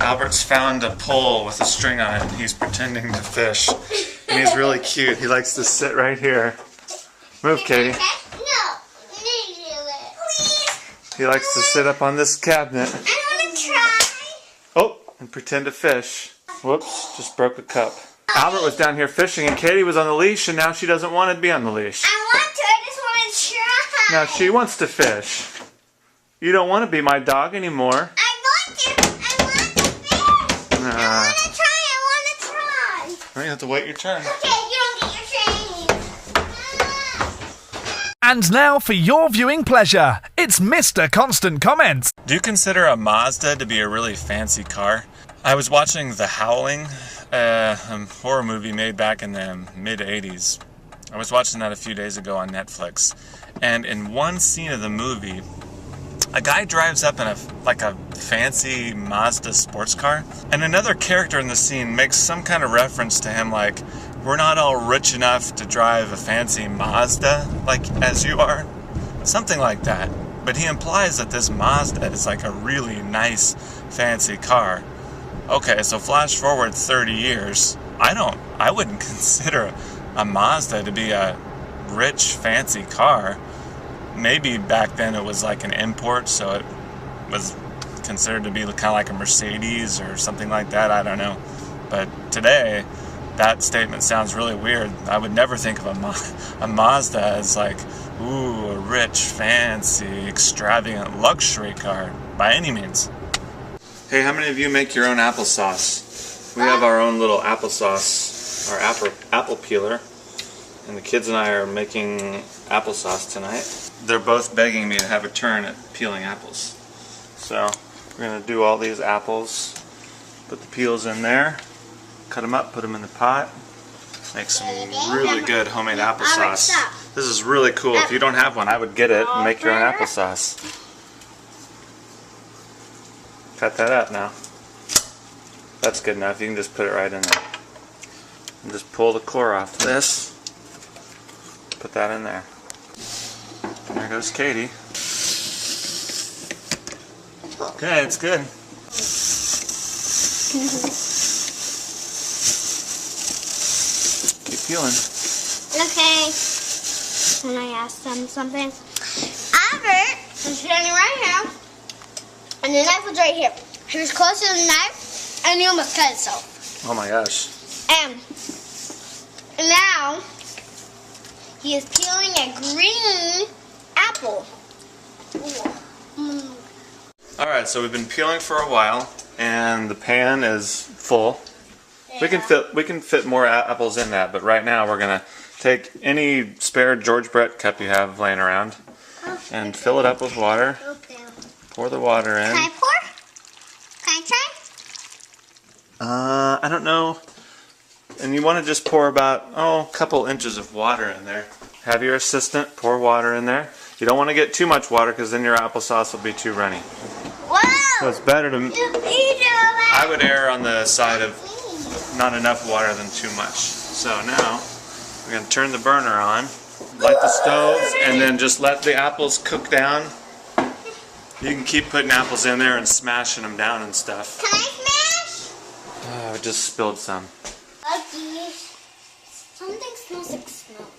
Albert's found a pole with a string on it and he's pretending to fish. And he's really cute. He likes to sit right here. Move, Katie. No. Please. He likes to sit up on this cabinet. I want to try. Oh, and pretend to fish. Whoops, just broke a cup. Albert was down here fishing and Katie was on the leash and now she doesn't want to be on the leash. I want to. I just want to try. Now she wants to fish. You don't want to be my dog anymore. I want to. I want to fish. I want to try. I want to try. Well, you have to wait your turn. Okay, you don't get your training. And now for your viewing pleasure, it's Mr. Constant Comments. Do you consider a Mazda to be a really fancy car? I was watching The Howling, a horror movie made back in the mid-'80s. I was watching that a few days ago on Netflix. And in one scene of the movie, a guy drives up in a fancy Mazda sports car, and another character in the scene makes some kind of reference to him like, we're not all rich enough to drive a fancy Mazda like as you are. Something like that. But he implies that this Mazda is like a really nice fancy car. Okay, so flash forward 30 years. I wouldn't consider a Mazda to be a rich fancy car. Maybe back then it was like an import, so it was considered to be kind of like a Mercedes or something like that. I don't know. But today, that statement sounds really weird. I would never think of a Mazda as like, ooh, a rich, fancy, extravagant luxury car by any means. Hey, how many of you make your own applesauce? We have our own little applesauce, our apple peeler, and the kids and I are making applesauce tonight. They're both begging me to have a turn at peeling apples. So we're going to do all these apples, put the peels in there, cut them up, put them in the pot, make some really good homemade applesauce. This is really cool. If you don't have one, I would get it and make your own applesauce. Cut that up now. That's good enough. You can just put it right in there. And just pull the core off this. Put that in there. There goes Katie. Okay, it's good. Keep peeling. Okay. Can I ask them something? Albert was standing right here, and the knife was right here. He was close to the knife, and he almost cut himself. Oh my gosh. And now he is peeling a green apple. Alright, so we've been peeling for a while, and the pan is full. Yeah. We can fit more apples in that, but right now we're gonna take any spare George Brett cup you have laying around and fill it up with water. Pour the water in. Can I pour? Can I try? I don't know. And you want to just pour about, a couple inches of water in there. Have your assistant pour water in there. You don't want to get too much water because then your applesauce will be too runny. Whoa! So it's better to... I would err on the side of not enough water than too much. So now we're going to turn the burner on, light the stove, and then just let the apples cook down. You can keep putting apples in there and smashing them down and stuff. Can I smash? I just spilled some. Something smells like smoke.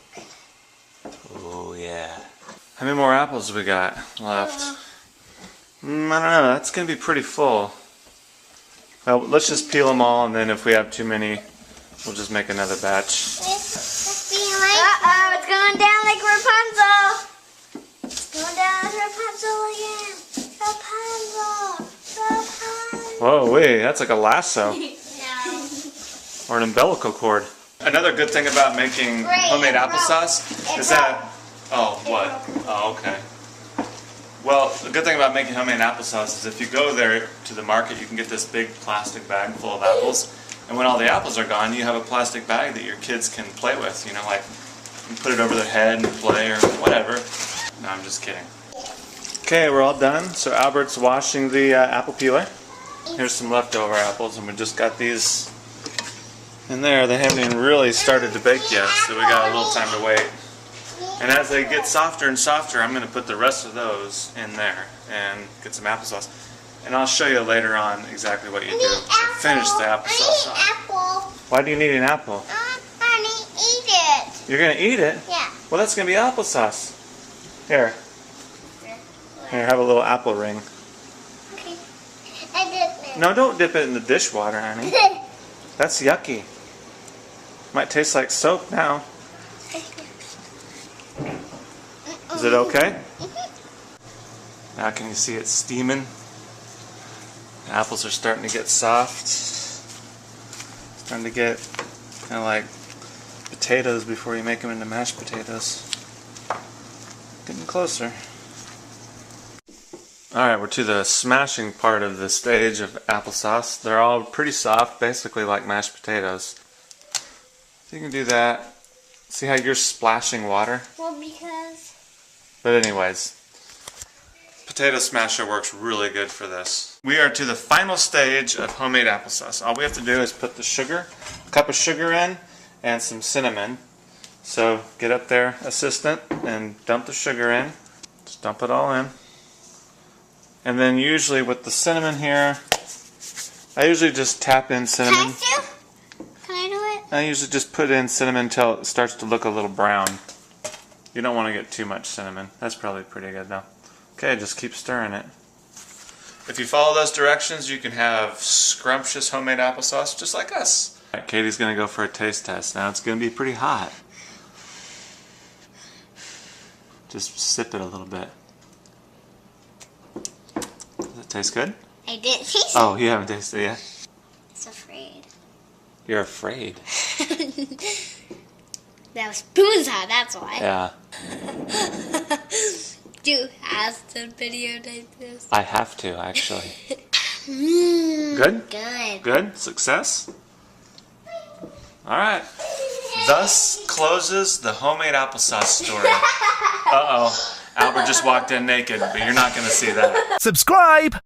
Oh yeah. How many more apples we got left? I don't know. That's going to be pretty full. Well, let's just peel them all, and then if we have too many, we'll just make another batch. Uh-oh, it's going down like Rapunzel. It's going down like Rapunzel again. Rapunzel. Whoa, wait, that's like a lasso. No. Or an umbilical cord. Another good thing about making homemade applesauce is that... Oh, what? Oh, okay. Well, the good thing about making homemade applesauce is if you go there to the market, you can get this big plastic bag full of apples. And when all the apples are gone, you have a plastic bag that your kids can play with. You know, like, you put it over their head and play or whatever. No, I'm just kidding. Okay, we're all done. So Albert's washing the apple peeler. Here's some leftover apples, and we just got these in there. They haven't even really started to bake yet, so we got a little time to wait. And as they get softer and softer, I'm going to put the rest of those in there and get some applesauce. And I'll show you later on exactly what you do to finish the applesauce off. Apple. Why do you need an apple? I need to eat it. You're going to eat it? Yeah. Well, that's going to be applesauce. Here, have a little apple ring. Okay. I dip it. No, don't dip it in the dishwater, honey. That's yucky. Might taste like soap now. Is it okay? Now can you see it steaming? The apples are starting to get soft. Starting to get kind of like potatoes before you make them into mashed potatoes. Getting closer. Alright, we're to the smashing part of the stage of applesauce. They're all pretty soft, basically like mashed potatoes. So you can do that. See how you're splashing water? Well, because... But anyways, potato smasher works really good for this. We are to the final stage of homemade applesauce. All we have to do is put the sugar, a cup of sugar in, and some cinnamon. So get up there, assistant, and dump the sugar in. Just dump it all in. And then usually with the cinnamon here, I usually just tap in cinnamon. Can I do it? I usually just put in cinnamon until it starts to look a little brown. You don't want to get too much cinnamon. That's probably pretty good now. Okay, just keep stirring it. If you follow those directions, you can have scrumptious homemade applesauce just like us. All right, Katie's going to go for a taste test. Now it's going to be pretty hot. Just sip it a little bit. Does it taste good? I didn't taste it. Oh, you haven't tasted it yet? I was afraid. You're afraid? That was spoon's hot, that's why. Yeah. Do you have to videotape this? I have to, actually. Good? Good. Good? Success? Alright. Thus closes the homemade applesauce story. Uh-oh. Albert just walked in naked, but you're not going to see that. Subscribe!